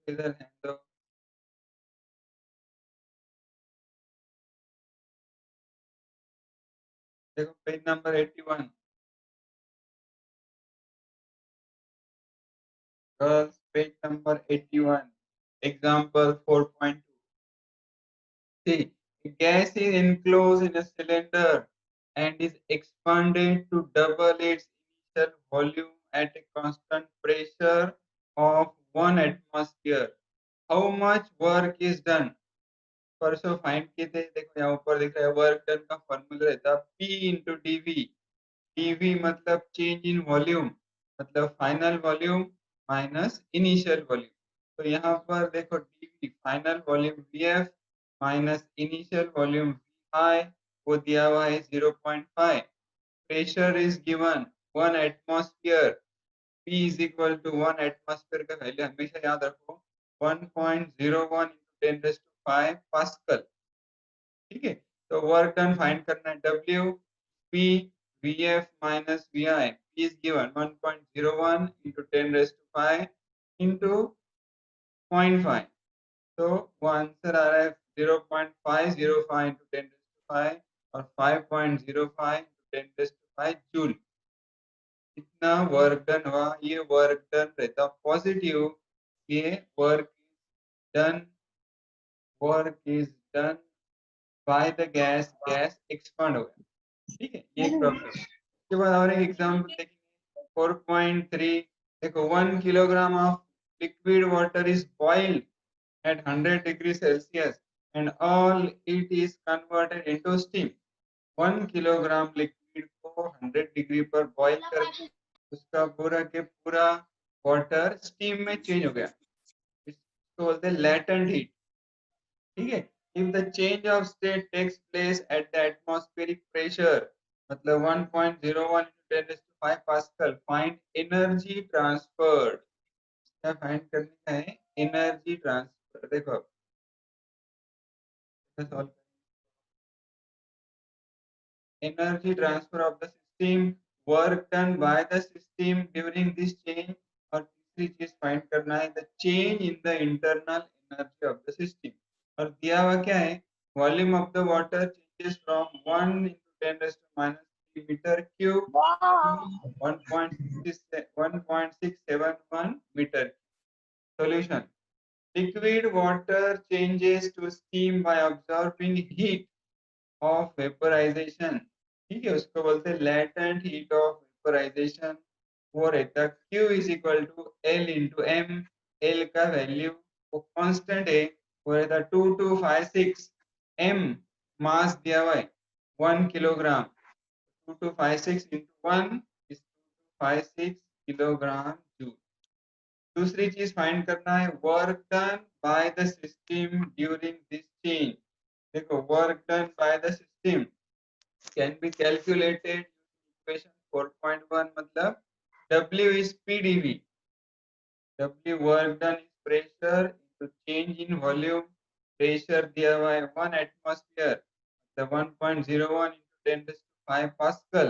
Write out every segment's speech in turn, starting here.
इधर है तो देखो page number 81 girls page number 81 example 4.2 see gas is enclosed in a cylinder and is expanded to double its initial volume at a constant pressure of 1 atmosphere how much work is done परसों find किए थे देखो यहाँ ऊपर दिख रहा है work done का फॉर्मूला रहता है P इंटू डीवी डीवी मतलब चेंज इन वॉल्यूम मतलब final volume minus initial volume तो यहाँ पर देखो dV final volume Vf minus initial volume V वो दिया हुआ है 0.5 pressure is given 1 atmosphere P is equal to 1 atmosphere का वैल्यू हमेशा याद रखो 1.01 into 10 raised to 5 पास्कल ठीक है तो वर्क डन फाइंड करना है W P VF minus VI P is given 1.01 into 10 raised to 5 into 0.5 तो वो आंसर आ रहा है 0.505 into 10 raised to 5 और 5.05 into 10 raised to 5 जूल इतना वर्क डन हुआ ये वर्क डन रहता पॉजिटिव ये done work is done by the gas expand हो गया ठीक है ये एक प्रॉब्लम उसके बाद और एक एग्जांपल देखेंगे 4.3 देखो 1 kilogram of liquid water is boiled at 100 degrees Celsius and all it is converted into steam 1 kilogram liquid को 100 डिग्री पर बॉईल कर उसका पूरा के पूरा वाटर स्टीम में चेंज हो गया इसको बोलते हैं लेटेंट हीट ठीक है if the change of state takes place at the atmospheric pressure मतलब 1.01 into 10 raised to 5 pascal find energy transferred क्या फाइंड करने का है एनर्जी ट्रांसफर देखो solve energy transfer of the system work done by the system during this change और तीसरी चीज find करना है the change in the internal energy of the system और दिया हुआ क्या है volume of the water changes from 1 into 10 raised to minus 3 meter cube to 1.671 meter solution liquid water changes to steam by absorbing heat of vaporisation ठीक है उसको बोलते हैं लेटेंट हीट ऑफ वेपराइजेशन वो रहता है Q is equal to L into M L का value वो कांस्टेंट है वो रहता 2256 m मास दिया हुआ है 1 kilogram 2256 into 1 is 256 kilogram joule दूसरी चीज फाइंड करना है work done by the system during this change देखो work done by the system can be calculated equation 4.1 मतलब W is PdV W work done is pressure into change in volume pressure दिया हुआ है 1 atmosphere मतलब 1.01 into 10 raised to 5 pascal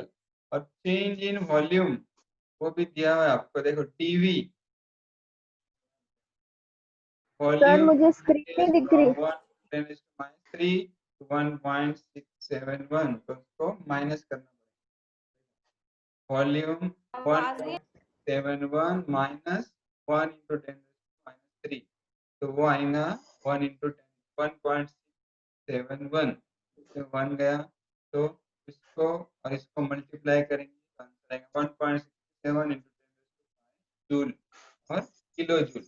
और change in volume वो भी दिया हुआ है आपको देखो dV सर volume मुझे स्क्रीन नहीं is दिख रही। from 1 to 10 raised to minus 3 to 1.671 तो उसको माइनस करना वॉल्यूम 1.71 माइनस 1 into 10 minus 3 तो वो आएगा 1 into 10 1.71 इसमें 1 गया तो इसको और इसको मल्टीप्लाई करेंगे तो आंसर आएगा 1.67 into 10 जूल और किलो जूल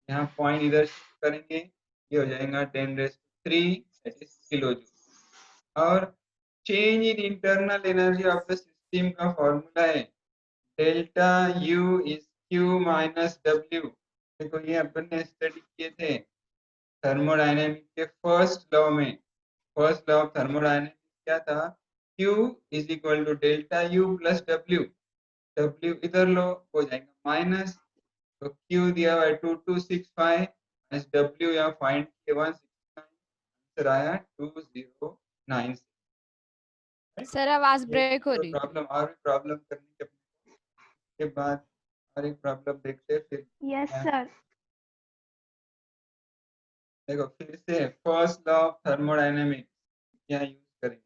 यहाँ पॉइंट इधर शिफ्ट करेंगे ये हो जाएगा 10 raised to 3 that is kilo joule और change in internal energy of the system का फॉर्मूला है delta U is Q minus W देखो ये अपन ने स्टडी किए थे थर्मोडायनेमिक के फर्स्ट लॉ ऑफ थर्मोडायनेमिक्स क्या था Q is equal to delta U plus W W इधर लो हो जाएगा माइनस तो Q दिया हुआ है 2265 माइनस डब्ल्यू यहाँ फाइंड किए 169 आंसर आया 2096 सर आवाज ये ब्रेक हो रही। प्रॉब्लम और भी प्रॉब्लम करने के बाद और एक प्रॉब्लम देखते हैं फिर यस सर। देखो फिर से फर्स्ट लॉ ऑफ थर्मोडायनेमिक्स क्या यूज करेंगे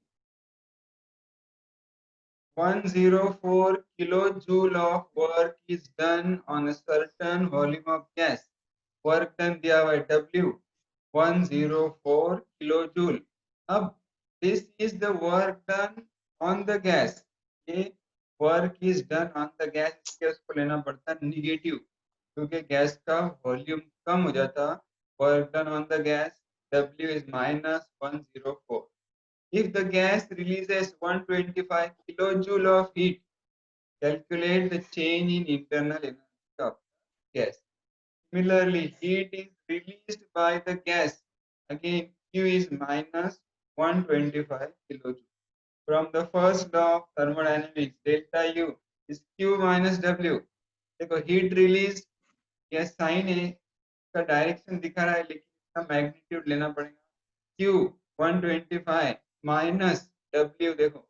104 kilojoule of work is done on a certain volume of gas. Work done दिया हुआ है W 104 kilojoule. अब this is the work done on the gas. ये work is done on the gas इसके उसको लेना पड़ता है निगेटिव क्योंकि गैस का वॉल्यूम कम हो जाता work done on the gas W is minus 104. If the gas releases 125 kilojoule of heat, calculate the change in internal energy of the gas. Similarly, heat is released by the gas. Again, Q is minus 125 kilojoule. From the first law of thermodynamics, delta U is Q minus W. देखो heat release यह sign है इसका direction दिखा रहा है लेकिन इसका magnitude लेना पड़ेगा Q 125 माइनस W देखो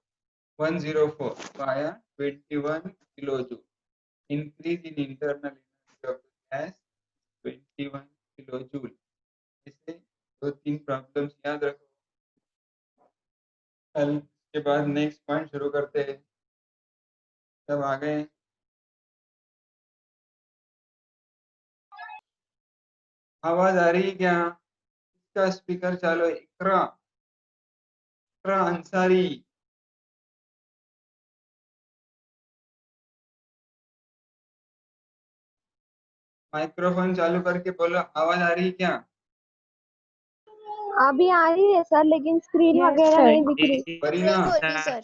104 via 21 kilojoule. Increase in internal energy of the gas 21 kilojoule. इसे दो तीन प्रॉब्लम्स याद रखो कल के बाद नेक्स्ट पॉइंट शुरू करते हैं सब आ गए आवाज आ रही है क्या इसका स्पीकर चालू है इकरा इकरा अंसारी माइक्रोफोन चालू करके बोलो आवाज आ रही है क्या अभी आ रही है सर लेकिन स्क्रीन Yes, वगैरह sir. नहीं दिख रही। बरीना सर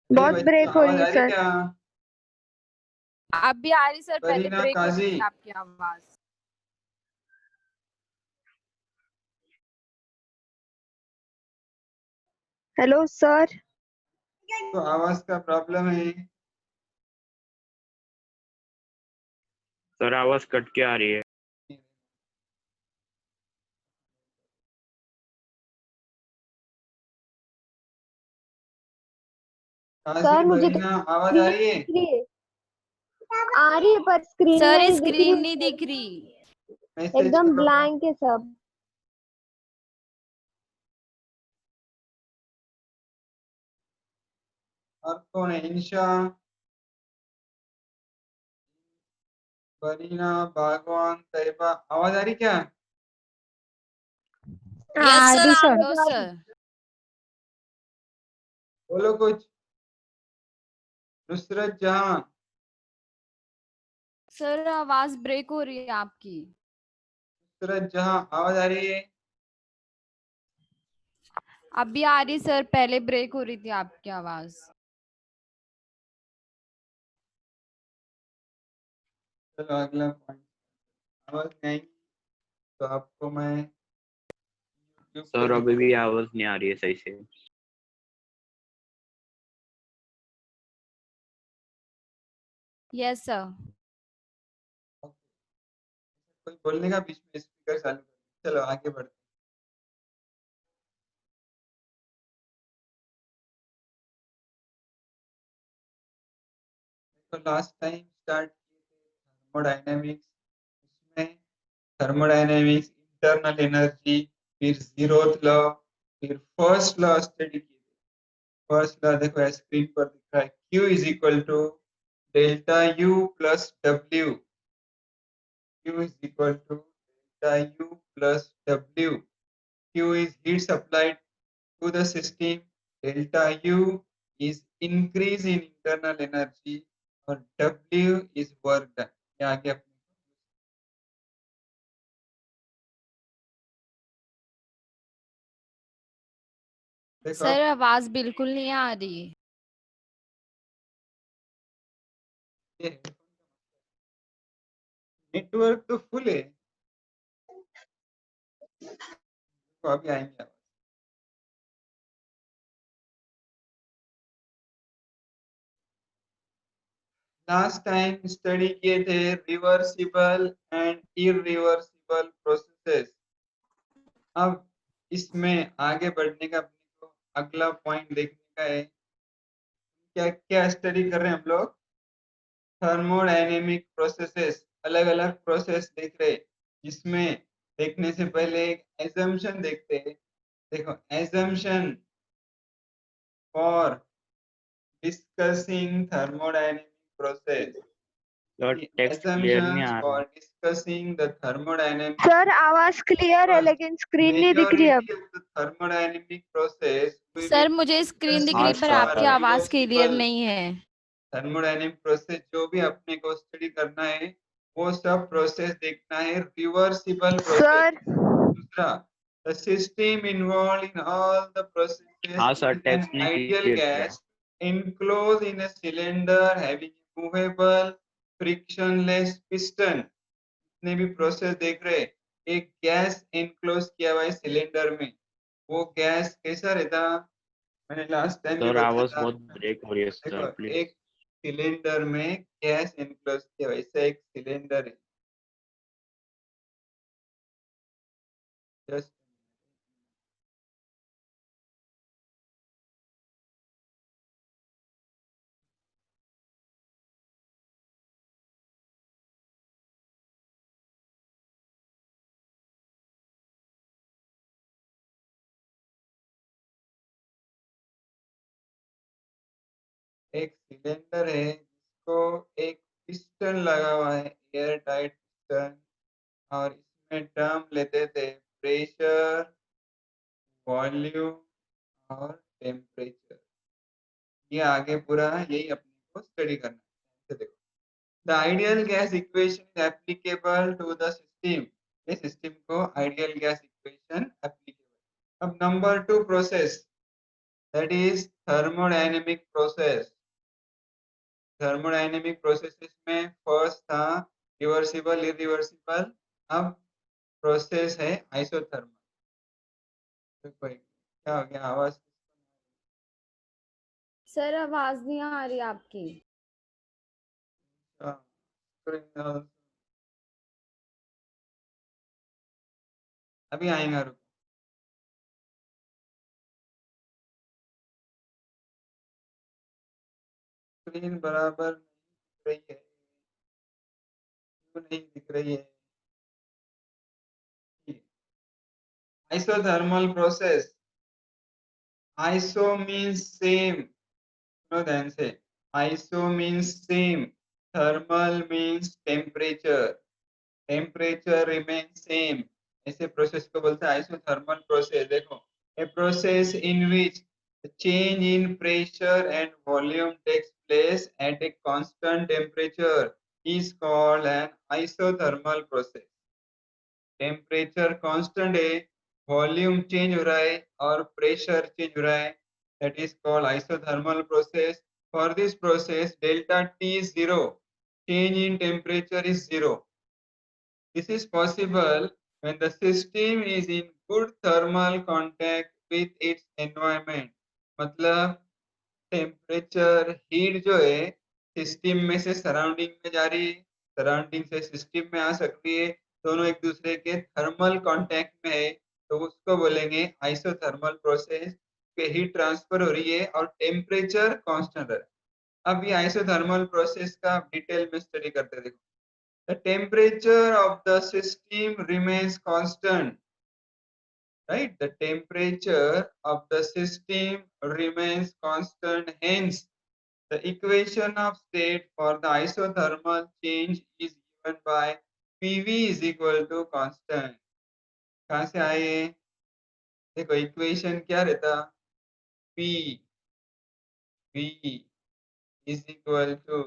बहुत बच्चों, ब्रेक हो रही आवाज है आ रही सर। क्या अब भी आ रही सर पहले बरीना ब्रेक हो काजी रही थी आपकी आवाज। Hello sir. तो आवाज का प्रॉब्लम है सर आवाज कट के आ रही है सर मुझे तो बरीना आवाज आ रही है दिख रही है। आ रही है पर स्क्रीन सर नहीं दिख स्क्रीन रही। नहीं दिख रही। मैसेज एकदम करो ब्लैंक है सब। और कौन है इंशा बरीना बागवान तैयबा आवाज आ रही क्या yes sir sir. No sir. बोलो कुछ नुसरत जहां सर आवाज ब्रेक हो रही है आपकी। नुसरत जहां आवाज आ रही है अभी आ रही सर पहले ब्रेक हो रही थी आपकी आवाज। चलो अगला पॉइंट आवाज नहीं तो आपको मैं YouTube पे सर अभी भी आवाज नहीं आ रही है सही से यस सर। कोई बोलने का बीच में स्पीकर चालू कर चलो आगे बढ़ते तो लास्ट टाइम स्टार्ट किए थे थर्मोडायनेमिक्स इसमें थर्मोडायनेमिक्स इंटरनल एनर्जी फिर जीरोथ लॉ फिर फर्स्ट लॉ स्टडी किए फर्स्ट लॉ देखो स्क्रीन पर दिख रहा है Q is equal to delta U plus W Q is equal to delta U plus W. Q is heat supplied to the system. Delta U is increase in internal energy और W is work done. ये आगे अपने देखो sir आवाज बिल्कुल नहीं आ रही। ये नेटवर्क तो फुल है तो अभी आएंगे लास्ट टाइम स्टडी किए थे रिवर्सिबल एंड इरिवर्सिबल प्रोसेसेस अब इसमें आगे बढ़ने का अपने को अगला पॉइंट देखने का है क्या क्या स्टडी कर रहे हैं हम लोग थर्मोडायनेमिक प्रोसेसेस अलग अलग प्रोसेस देख रहे, जिसमें देखने से पहले एक एजम्पशन देखते हैं। देखो, assumption for discussing thermodynamic process, sir the text clear नहीं assumptions आ for रहा। discussing the thermodynamic सर आवाज क्लियर है First, लेकिन स्क्रीन नहीं दिख रही अब। majority of the thermodynamic process we will sir मुझे स्क्रीन दिख discussing रही हाँ पर are आपकी सर, आवाज क्लियर reversible। नहीं है। थर्मोडायनेमिक प्रोसेस जो भी अपने को स्टडी करना है वो सब प्रोसेस देखना है रिवर्सिबल प्रोसेस। सर दूसरा, the system involved in all the processes हाँ सर, is an टेक्स्ट नहीं ideal क्लियर किया। gas enclosed in a cylinder having a movable frictionless piston। जितने भी प्रोसेस देख रहे, एक गैस एनक्लोज किया हुआ है सिलेंडर में, वो गैस कैसा रहता, मैंने लास्ट टाइम भी सर बताया आवाज था। बहुत ब्रेक हो रही है देखो, सर, प्लीज। एक सिलेंडर में गैस एनक्लोज किया हुआ, ऐसा एक सिलेंडर है। जस्ट एक सिलेंडर है जिसको एक पिस्टन लगा हुआ है, एयर टाइट पिस्टन, और इसमें टर्म लेते थे प्रेशर, वॉल्यूम और टेम्परेचर। ये आगे पूरा यही अपने को स्टडी करना है। देखो, the ideal gas equation is applicable to the system। ये सिस्टम को ideal gas equation applicable। अब number 2 process, that is thermodynamic process। Thermodynamic processes में फर्स्ट था रिवर्सिबल इरिवर्सिबल, अब प्रोसेस है आइसोथर्मल। तो कोई क्या हो गया, आवाज सर आवाज नहीं आ रही आपकी। अभी आएगा, रुको। स्क्रीन बराबर नहीं दिख रही है, क्यों नहीं दिख रही है? Isothermal process, iso means same, सुनो ध्यान से, iso means same, thermal means temperature, temperature remain same, ऐसे प्रोसेस को बोलते हैं आइसोथर्मल प्रोसेस। देखो, a process in which change in pressure and volume takes place at a constant temperature is called an isothermal process। Temperature constant है, volume change हो रहा है और प्रेशर चेंज हो रहा है, that is called isothermal process. For this process delta T is 0, change in temperature is 0। This is possible when the system is in good thermal contact with its environment। मतलब temperature heat जो है system में से surrounding में जा रही है, surrounding से सिस्टम में आ सकती है, दोनों एक दूसरे के थर्मल कांटेक्ट में है, तो उसको बोलेंगे आइसोथर्मल प्रोसेस पे हीट ट्रांसफर हो रही है और टेम्परेचर कांस्टेंट है। अब ये आइसोथर्मल प्रोसेस का डिटेल में स्टडी करते देखो, the temperature of the system remains constant, right? The temperature of the system remains constant, hence the equation of state for the isothermal change is given by PV is equal to constant। कहाँ से आए ये? देखो, equation क्या रहता, P V is equal to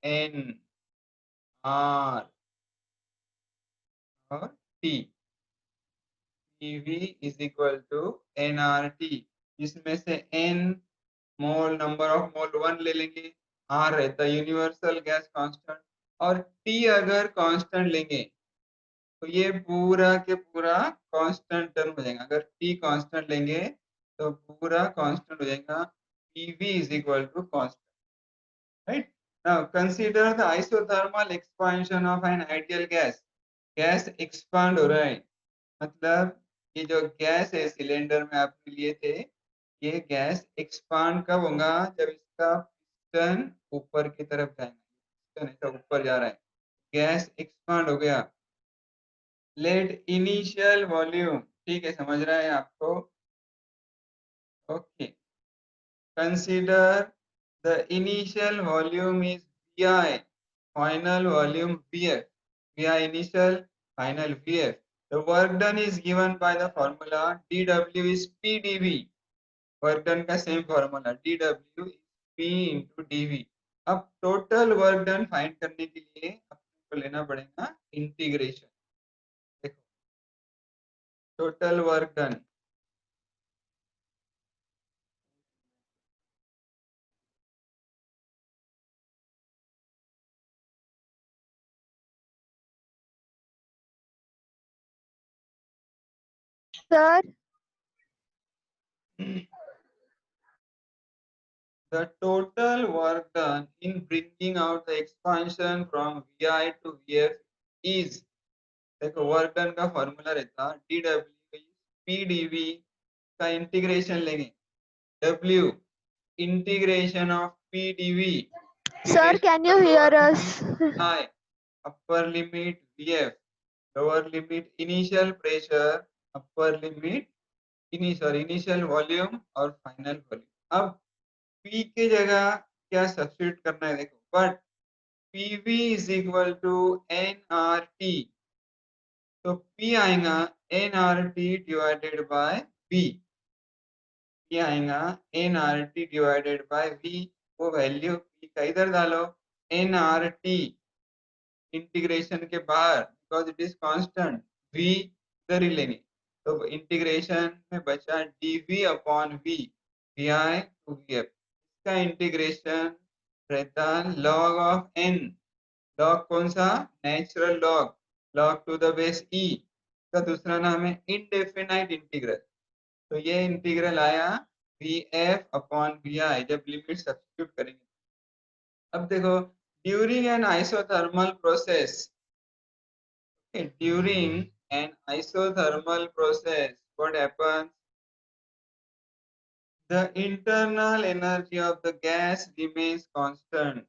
N R और T, PV is equal to nRT, जिसमें से N मोल, नंबर ऑफ मोल 1 ले लेंगे, आर रहता है यूनिवर्सल गैस कांस्टेंट, और टी अगर कांस्टेंट लेंगे तो ये पूरा के पूरा कांस्टेंट टर्म हो जाएगा। अगर टी कांस्टेंट लेंगे तो पूरा कांस्टेंट हो जाएगा, PV is equal to constant, right. Now consider the isothermal expansion of an ideal gas. Gas expand हो रहा है, मतलब ये जो गैस है सिलेंडर में आपने लिए थे, ये गैस एक्सपांड कब होगा, जब इसका पिस्टन ऊपर की तरफ जाएगा, पिस्टन ऐसा ऊपर जा रहा है, गैस एक्सपांड हो गया, लेट इनिशियल वॉल्यूम, ठीक है, समझ रहा है आपको? Okay, consider the initial volume is Vi, final volume Vf, Vi initial, final Vf. The work done is given by the formula dW is PdV. Work done का same formula dW is P into dV. अब total work done find करने के लिए अपने को लेना पड़ेगा integration. देखो, total work done, Sir, the total work done in bringing out the expansion from Vi to Vf is, देखो वर्क डन का फॉर्मूला रहता dW PdV का इंटीग्रेशन लेंगे, W integration of PdV, sir, can you hear us? I upper limit Vf, lower limit initial pressure, upper limit initial volume और final volume. अब P की जगह क्या सब्स्टिट्यूट करना है, देखो, but PV is equal to nRT, तो P आएगा nRT divided by V, P आएगा nRT डिवाइडेड बाय V. वो वैल्यू P का इधर डालो, nRT इंटीग्रेशन के बाहर, because it is constant, V इधर ही लेंगे, तो इंटीग्रेशन में बचा dV upon V, Vi to Vf. इसका इंटीग्रेशन रहता log ऑफ n, लॉग कौन सा, natural log, log to the base e का दूसरा नाम है इंडेफिनाइट इंटीग्रल. तो ये इंटीग्रल आया Vf अपॉन Vi जब लिमिट सब्स्टिट्यूट करेंगे. अब देखो, during an isothermal process, during an isothermal process, what happens, the internal energy of the gas remains constant.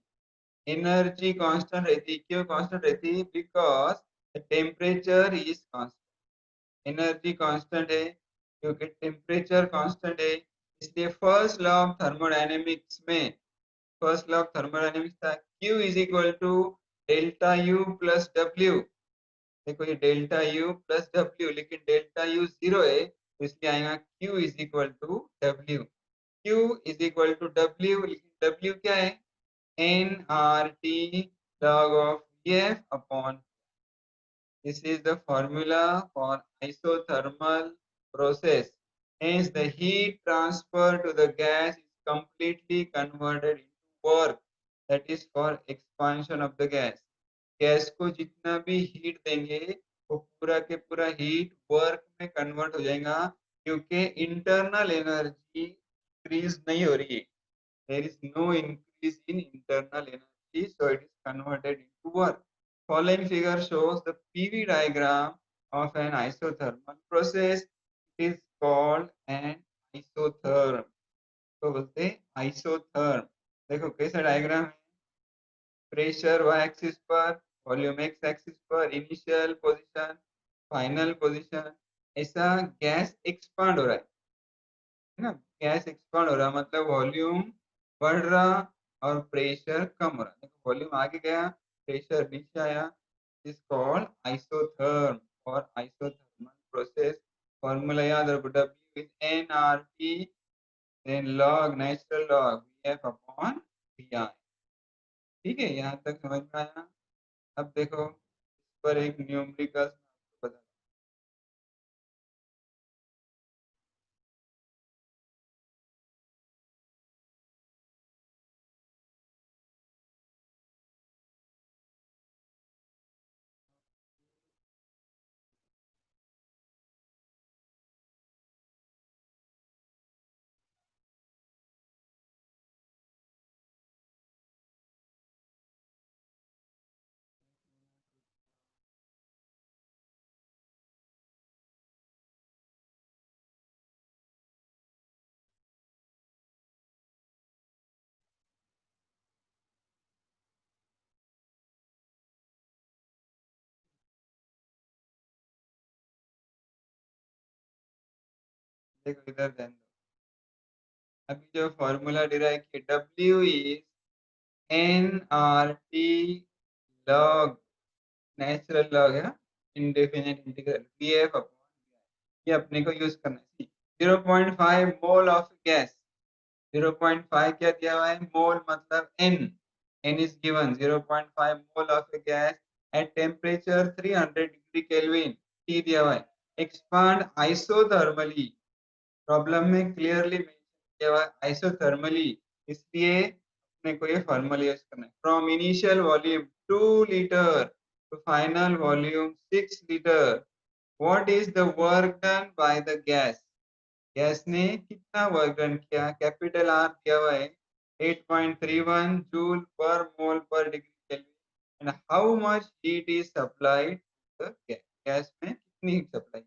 Energy constant रहती, क्यों कांस्टेंट रहती, because the temperature is constant. Energy constant है क्योंकि temperature constant है, इसलिए फर्स्ट लॉ ऑफ थर्मोडायनेमिक्स में, first law of thermodynamics था Q is equal to delta U plus W. देखो ये डेल्टा U प्लस W, लेकिन डेल्टा U 0 है, तो इसलिए आएगा Q is equal to W. Q is equal to W, लेकिन W क्या है, nRT log of Vf upon. This is the formula for isothermal process. Hence, the heat transfer to the gas is completely converted into work, that is for expansion of the gas. Gas को जितना भी heat देंगे वो पूरा के पूरा heat work में convert हो जाएगा, क्योंकि इंटरनल एनर्जी इंक्रीज नहीं हो रही है. There is no increase in internal energy, so it is converted into work. Following figure shows the PV diagram of an isothermal process. It is called an isotherm. तो बोलते हैं isotherm. देखो कैसा diagram है, प्रेशर y एक्सिस पर, volume x axis पर, initial position, final position. ऐसा gas expand हो रहा है ना, गैस एक्सपांड हो रहा मतलब वॉल्यूम बढ़ रहा और प्रेशर कम हो रहा. देखो वॉल्यूम आगे गया, प्रेशर नीचे आया. इज कॉल्ड आइसोथर्म और आइसोथर्मल प्रोसेस. फॉर्मूला याद रखो, W is nRT, then log natural log Vf upon Vi. ठीक है, यहाँ तक समझ में आया. अब देखो इस पर एक न्यूमेरिकल बता. देखो इधर ध्यान दो, अभी जो फॉर्मूला डिराइव किया W is nRT log natural log है इंडेफिनिट इंटीग्रल VF अपॉन ये अपने को यूज करना है 0.5 मोल ऑफ गैस 0.5 क्या दिया हुआ है मोल मतलब n is given 0.5 mole of a gas at temperature 300 degree kelvin T दिया हुआ है एक्सपांड आइसोथर्मली प्रॉब्लम में क्लियरली मेंशन किया हुआ है आइसोथर्मली इसलिए अपने को ये फॉर्मूला यूज करना है from initial volume 2 litre to final volume 6 litre what is the work done by the gas gas ने कितना वर्क डन किया कैपिटल आर दिया हुआ है 8.31 joule per mole per degree Kelvin and how much heat is supplied द gas में कितनी heat supply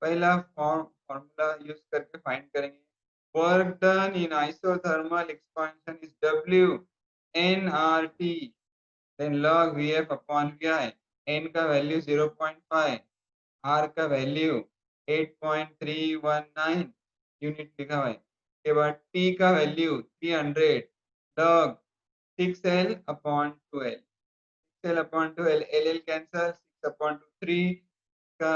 पहला फॉर्मूला यूज करके फाइंड करेंगे work done in isothermal expansion is W nRT then log VF upon VI n का value 0.5 R का वैल्यू 8.319 unit लिखा हुआ है के बाद T का वैल्यू 300 log 6L upon 2L 6L upon 2L LL cancel 6 upon 3 का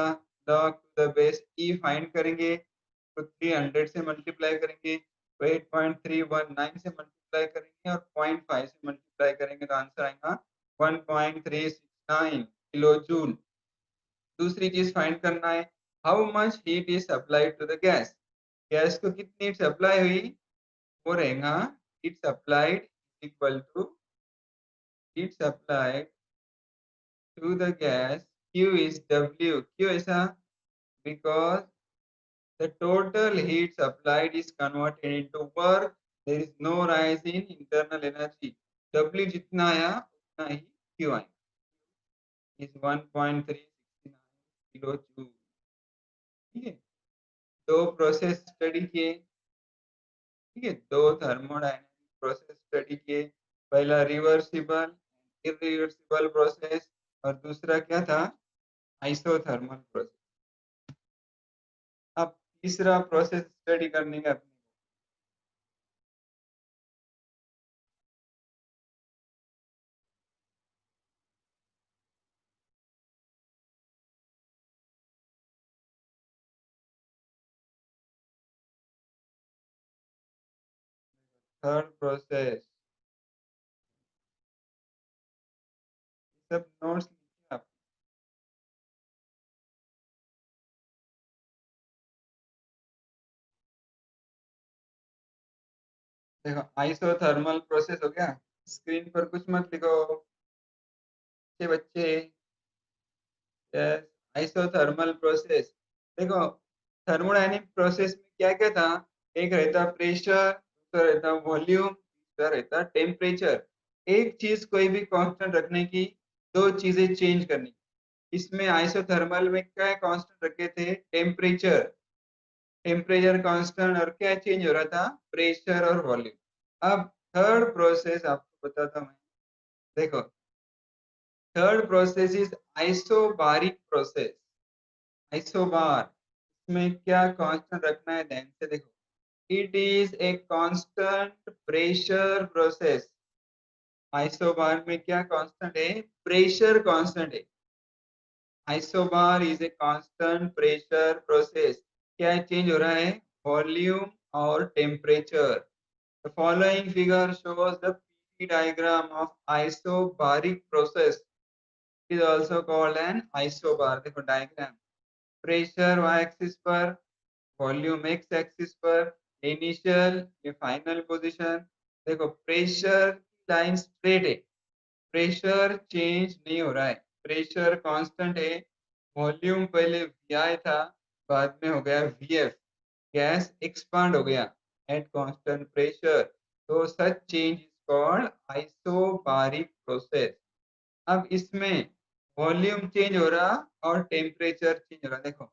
log to the base E find करेंगे तो 300 से मल्टीप्लाई करेंगे तो 8.319 से मल्टीप्लाई करेंगे और 0.5 से मल्टीप्लाई करेंगे तो आंसर आएगा 1.369 किलो जूल दूसरी चीज फाइंड करना है how much heat is supplied to the gas gas को कितनी हीट सप्लाई हुई वो रहेगा heat supplied equal to heat supplied to the gas Q is W क्यों ऐसा because the total heat supplied is converted into work there is no rise in internal energy W जितना आया उतना ही Q आया is 1.369 kilo joule ठीक है दो process study किए ठीक है दो थर्मोडायनेमिक प्रोसेस स्टडी किए पहला रिवर्सिबल इरिवर्सिबल प्रोसेस और दूसरा क्या था आइसोथर्मल प्रोसेस अब तीसरा प्रोसेस स्टडी करने का थर्ड प्रोसेस सब नोट्स लिखिए आप देखो आइसोथर्मल प्रोसेस हो गया स्क्रीन पर कुछ मत लिखो बच्चे आइसोथर्मल प्रोसेस देखो थर्मोडायनेमिक प्रोसेस में क्या क्या था एक रहता प्रेशर दूसरा रहता वॉल्यूम तीसरा रहता टेम्परेचर एक चीज कोई भी कांस्टेंट रखने की दो चीजें चेंज करनी इसमें आइसोथर्मल में क्या कांस्टेंट रखे थे टेम्परेचर टेम्परेचर कांस्टेंट और क्या चेंज हो रहा था प्रेशर और वॉल्यूम अब थर्ड प्रोसेस आपको बताता हूँ देखो third process is isobaric process isobar इसमें क्या कांस्टेंट रखना है ध्यान से देखो it is a constant pressure process isobar में क्या कांस्टेंट है प्रेशर कांस्टेंट है isobar is a constant pressure process क्या चेंज हो रहा है वॉल्यूम और temperature the following figure shows the PV diagram of isobaric process is also called an isobar देखो डायग्राम प्रेशर y एक्सिस पर volume x axis पर initial ये final position देखो प्रेशर लाइन स्ट्रेट है प्रेशर चेंज नहीं हो रहा है प्रेशर कांस्टेंट है वॉल्यूम पहले vi था बाद में हो गया vf गैस एक्सपांड हो गया एट कांस्टेंट प्रेशर तो such change is called isobaric process अब इसमें वॉल्यूम चेंज हो रहा और टेम्परेचर चेंज हो रहा देखो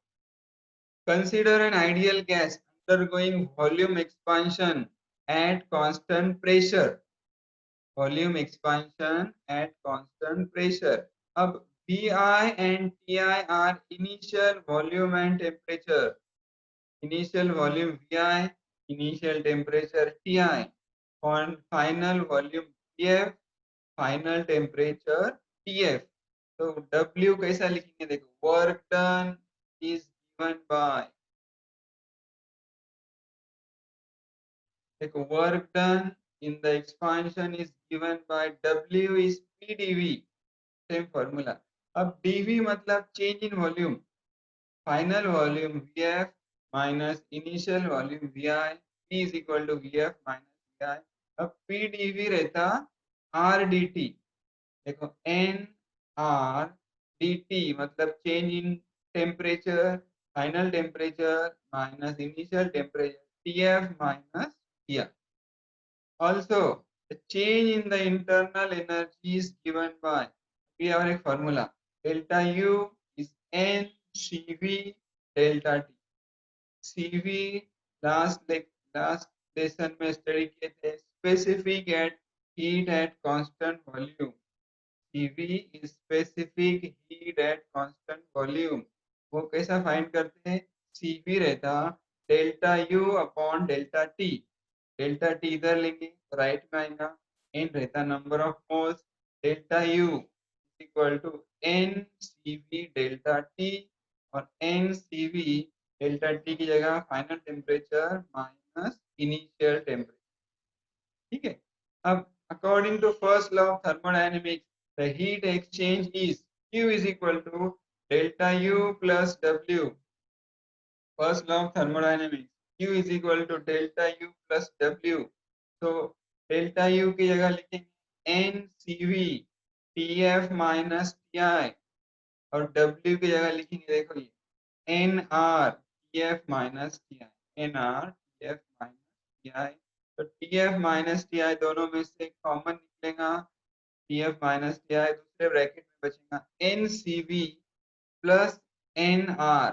consider N ideal gas undergoing volume expansion at constant pressure volume expansion at constant pressure अब Vi and Ti are initial volume and temperature initial volume VI, initial temperature TI, final volume TF, final temperature TF। तो W कैसा लिखेंगे, देखो work done is given by, देखो work done in the expansion is given by W is PdV, same formula. अब dV मतलब change in volume, final volume VF minus initial volume VI, P is equal to VF minus VI। अब PdV रहता RdT, देखो NRdT मतलब change in temperature, final temperature minus initial temperature, TF minus TI। Also, the change in the internal energy is given by, we have a formula, delta U is NCV delta T। CV last lesson में study किए थे, specific at heat at constant volume. CV is specific heat at constant volume। वो कैसा find करते हैं, CV रहता delta U upon delta T, delta T इधर लेंगे तो राइट में आएगा, N रहता number of moles, delta U equal to NCV delta T, और NCV डेल्टा T की जगह final temperature minus initial temperature. ठीक है, अब according to first law of thermodynamics, the heat exchange is Q is equal to delta U plus W। First law of thermodynamics, Q is equal to delta U plus W। तो delta U की जगह लिखेंगे NCV TF minus TI, और W की जगह लिखेंगे, देखो ये NR TF minus TI, NR TF minus TI। तो TF minus TI दोनों में से कॉमन निकलेगा, TF माइनस TI, दूसरे ब्रैकेट में बचेगा NCV प्लस NR।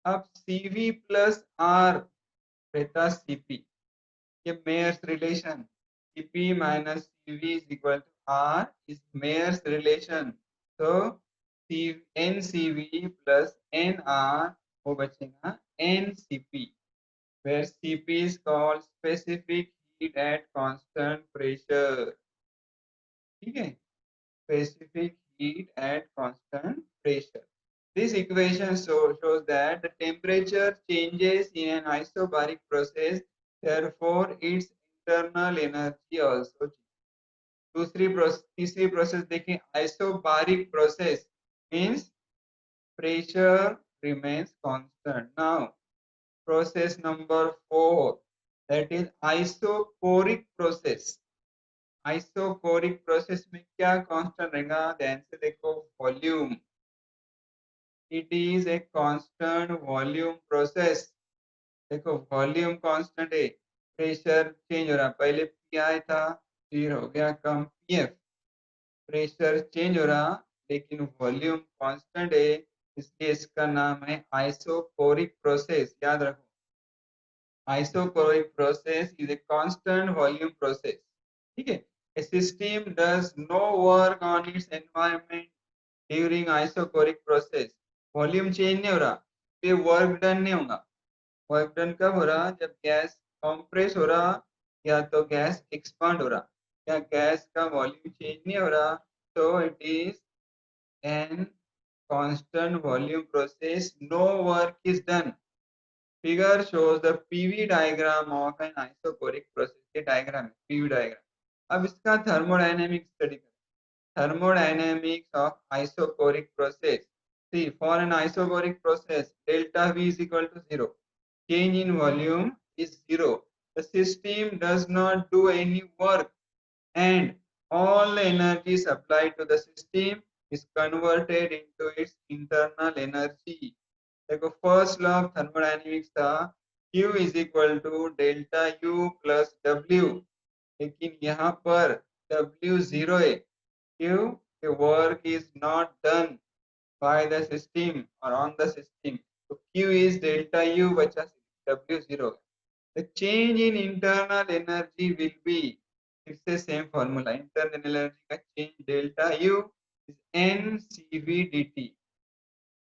अब CV प्लस R रहता CP, ये Mayer's relation, CP minus CV is equal to R is Mayer's relation. तो NCV प्लस NR वो बचेगा NCP, where CP is called specific heat at constant pressure। ठीक है, specific heat at constant pressure। This equation shows that the temperature changes in an isobaric process, therefore its internal energy also changes। तीसरी process देखें, isobaric process means pressure remains constant। Now process number 4, that is isochoric process। Isochoric process में क्या constant रहेगा, ध्यान से देखो, volume. It is a constant volume process. देखो volume constant है, प्रेशर चेंज हो रहा, पहले PI था फिर हो गया कम PF, प्रेशर चेंज हो रहा लेकिन वॉल्यूम कांस्टेंट है, इसलिए इसका नाम है आइसोकोरिक प्रोसेस। याद रखो, isochoric process is a constant volume process. ठीक है, a system does no work on its environment during isochoric process। Volume change नहीं हो रहा, ये वर्क डन नहीं होगा। वर्क डन कब हो रहा, जब गैस कंप्रेस हो रहा या तो गैस एक्सपांड हो रहा, या गैस का वॉल्यूम चेंज नहीं हो रहा, तो it is an constant volume process, no work is done. Figure shows the PV diagram of an isochoric process। ये डायग्राम है, PV डायग्राम। अब इसका थर्मोडायनेमिक्स स्टडी करें, thermodynamics of isochoric process। See, for an isochoric process, delta V is equal to 0, change in volume is 0, the system does not do any work, and all the energy supplied to the system is converted into its internal energy। देखो first law of thermodynamics था Q is equal to delta U plus W, लेकिन यहाँ पर W 0 है, क्यों, the work is not done by the system or on the system, so Q is delta U बचा, W 0। the change in internal energy will be, फिर से same formula, internal energy का change delta U is NCV dt।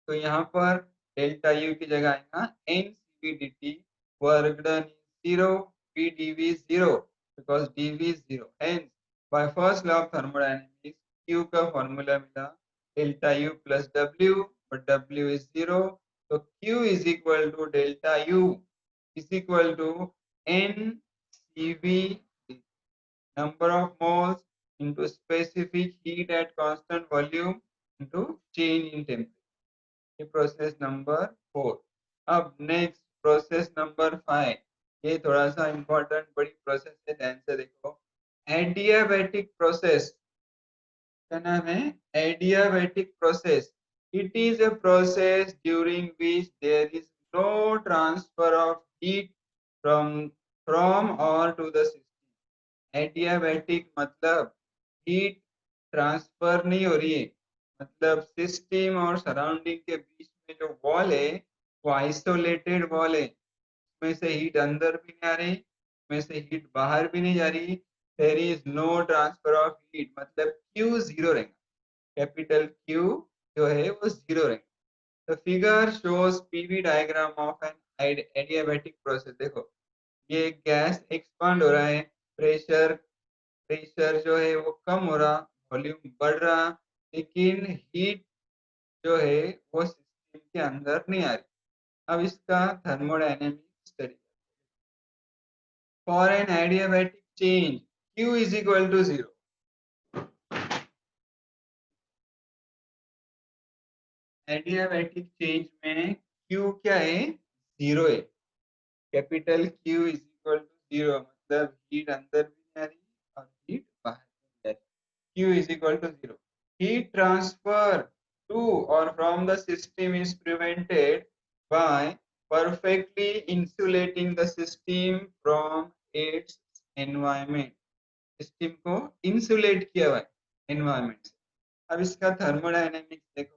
तो यहाँ पर delta U की जगह आएगा NCV CV dt. Work done is 0, P dV is 0 because dV is 0. Hence, by first law of thermodynamics, Q का formula मिला delta U plus W, but W is 0. So Q is equal to delta U is equal to N CV, number of moles into specific heat at constant volume into change in temperature. ये process number 4. अब next process number 5. ये थोड़ा सा important बड़ी process है, ध्यान से देखो. एडियाबैटिक प्रोसेस, क्या नाम है? Adiabatic process. It is a process during which there is no transfer of heat from or to the system. Adiabatic मतलब हीट ट्रांसफर नहीं हो रही है, मतलब सिस्टम और सराउंडिंग के बीच में जो वॉल है वो आइसोलेटेड वॉल है, उसमें से हीट अंदर भी नहीं आ रही, उसमें से हीट बाहर भी नहीं जा रही. There is no transfer of heat, मतलब क्यू जीरो रहेगा, कैपिटल क्यू जो है वो जीरो रहेगा. The figure shows PV diagram of an adiabatic process. देखो ये गैस एक्सपांड हो रहा है, प्रेशर प्रेशर जो है वो कम हो रहा, वॉल्यूम बढ़ रहा, लेकिन हीट जो है वो सिस्टम के अंदर नहीं आ रही. अब इसका thermodynamic study. For an adiabatic change Q is equal to 0. Adiabatic change में Q क्या है? 0 है. Capital Q is equal to 0, मतलब हीट अंदर भी नहीं आ रही और हीट बाहर भी नहीं आ रही. Q is equal to 0. Heat transfer to or from the system is prevented by perfectly insulating the system from its environment. System को इंसुलेट किया हुआ है एनवायरमेंट से. अब इसका थर्मोडायनेमिक्स देखो.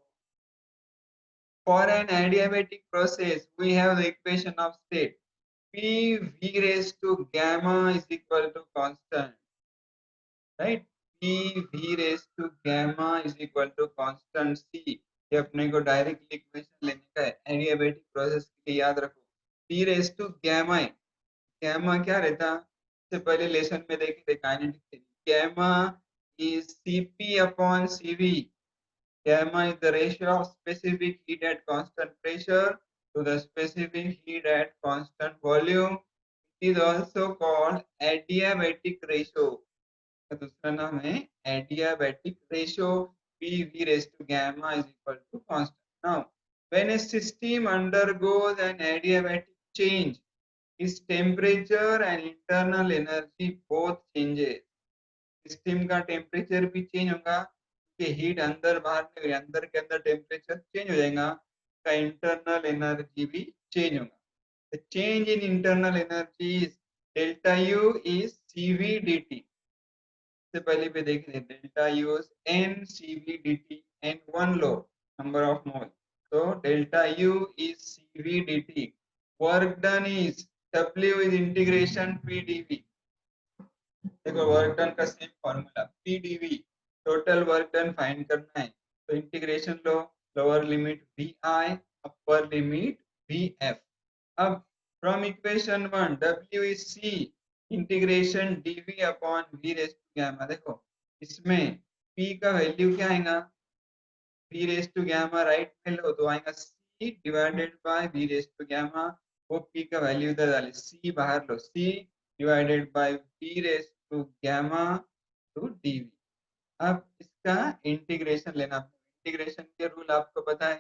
For an adiabatic process we have the equation of state P V raised to gamma is equal to constant, right? P V raised to gamma is equal to constant C. ये अपने को direct equation लेने का है adiabatic process के लिए, याद रखो. P raised to gamma है. गैमा क्या रहता? इससे पहले लेसन में देखे थे काइनेटिक थ्योरी. गैमा is Cp upon Cv. Gamma is the ratio of specific heat at constant pressure to the specific heat at constant volume. It is also called adiabatic ratio. दूसरा नाम है adiabatic ratio. PV raised to gamma is equal to constant. Now, when a system undergoes an adiabatic change, its temperature and internal energy both changes. System का temperature भी change होगा कि heat अंदर बाहर नहीं हो रही, अंदर के अंदर टेम्परेचर चेंज हो जाएगा, का इंटरनल एनर्जी भी चेंज होगा. The change in internal energy is delta U is CV dt. से पहले पे देखे थे delta U is N CV dt and one लो नंबर ऑफ मोल. तो delta U is CV dt. Work done is W is integration P dV. देखो work done का same formula P dV, total work done find करना है. तो integration लो, lower limit VI, upper limit VF. अब from equation 1 W is C integration dV upon V raise to gamma. देखो इसमें P का वैल्यू क्या आएगा? V raise to gamma right में लो तो आएगा C divided by V raise to gamma. वो P का वैल्यू इधर डाले, C बाहर लो, C divided by V raise to gamma to dV. अब इसका इंटीग्रेशन लेना. इंटीग्रेशन के रूल आपको पता है.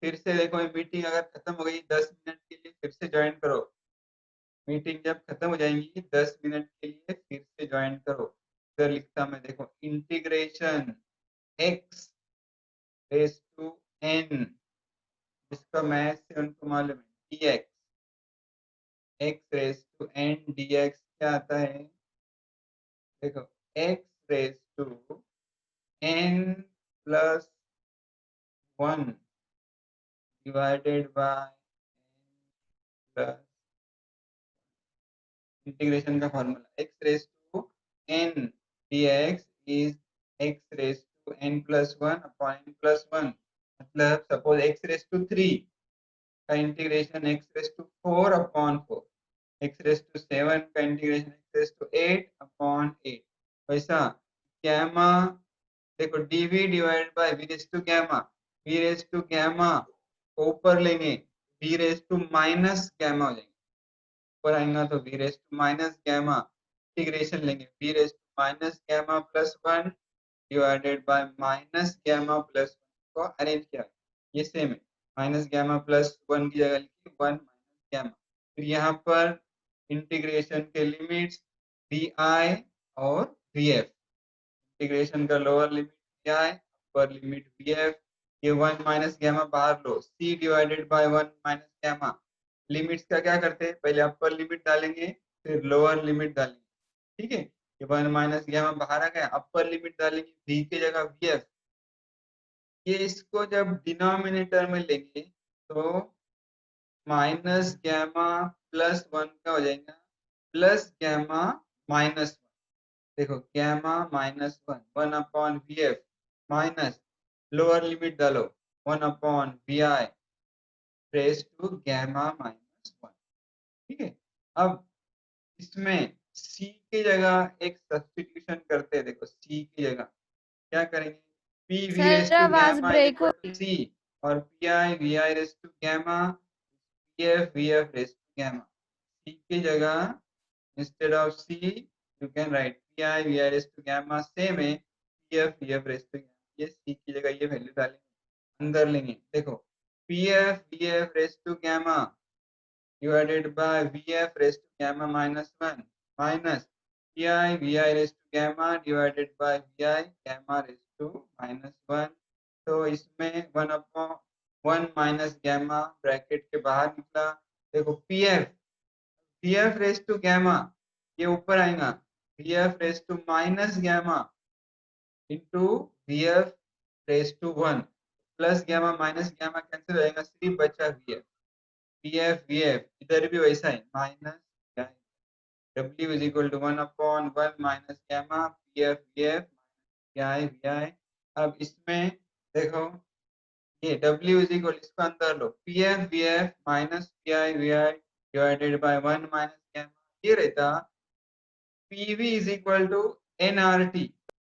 फिर से देखो मीटिंग अगर खत्म हो गई 10 मिनट के लिए फिर से ज्वाइन करो. मीटिंग जब खत्म हो जाएंगी 10 मिनट के लिए फिर से ज्वाइन करो. इधर लिखता मैं, देखो integration x raise to n, जिसका मैथ से उनको मालूम है, dx, x raise to n dx क्या आता है? देखो x raise to n plus 1 divided by n plus, integration का formula x raise to n dx is x raise to n plus 1 upon n plus 1. मतलब suppose x raise to 3 का integration x raise to 4 upon 4, x raise to 7 का integration x raise to 8 upon 8। वैसा gamma देखो dv divide by v raise to gamma, v raise to gamma को ऊपर लेंगे v raise to minus gamma हो जाएंगे, ऊपर आएगा तो v raise to minus gamma, integration लेंगे v raise to minus gamma plus 1 divided by minus gamma plus 1 को अरेंज किया, ये सेम है, माइनस गैमा प्लस 1 की जगह लिखी 1 माइनस गैमा। फिर यहाँ पर इंटीग्रेशन के लिमिट्स vi और vf, इंटीग्रेशन का lower limit vi, upper limit vf, ये 1 माइनस गैमा बाहर लो, c divided by 1 minus gamma. Limits का क्या करते हैं, पहले अपर लिमिट डालेंगे फिर लोअर लिमिट डालेंगे, ठीक है। ये 1 माइनस गैमा बाहर आ गया, अपर लिमिट डालेंगे v की जगह vf, ये इसको जब डिनोमिनेटर में लेंगे तो माइनस गैमा प्लस 1 का हो जाएगा प्लस गैमा माइनस 1, देखो gamma minus 1, 1 upon vf minus lower limit डालो 1 upon vi raise to gamma minus 1, ठीक है। अब इसमें c की जगह एक सब्स्टिट्यूशन करते हैं, देखो c की जगह क्या करेंगे, p v रेस सर टू आवाज गैमा ब्रेक हो c और pi vi raise to gamma, pf vf raise to gamma, c की जगह instead of c you can write pi vi raised to gamma, same है pf vf raised to gamma, ये c की जगह ये वैल्यू डालेंगे, अंदर लेंगे, देखो pf vf raised to gamma divided by vf raised to gamma minus 1 minus pi vi raised to gamma divided by vi gamma raised to minus 1, तो इसमें 1 अपॉन 1 माइनस गैमा ब्रैकेट के बाहर निकला, देखो pf रेस टू गैमा ये ऊपर आएगा vf raise to minus gamma into vf raise to 1 plus gamma minus gamma cancel हो जाएगा, सिर्फ बचा vf इधर भी वैसा है minus w is equal to 1 upon 1 minus gamma pf vf vi। अब इसमें देखो ये w इज इक्वल, इसको अंदर लो pf vf minus pi vi divided by 1 minus gamma, ये रहता pv is equal to nrt,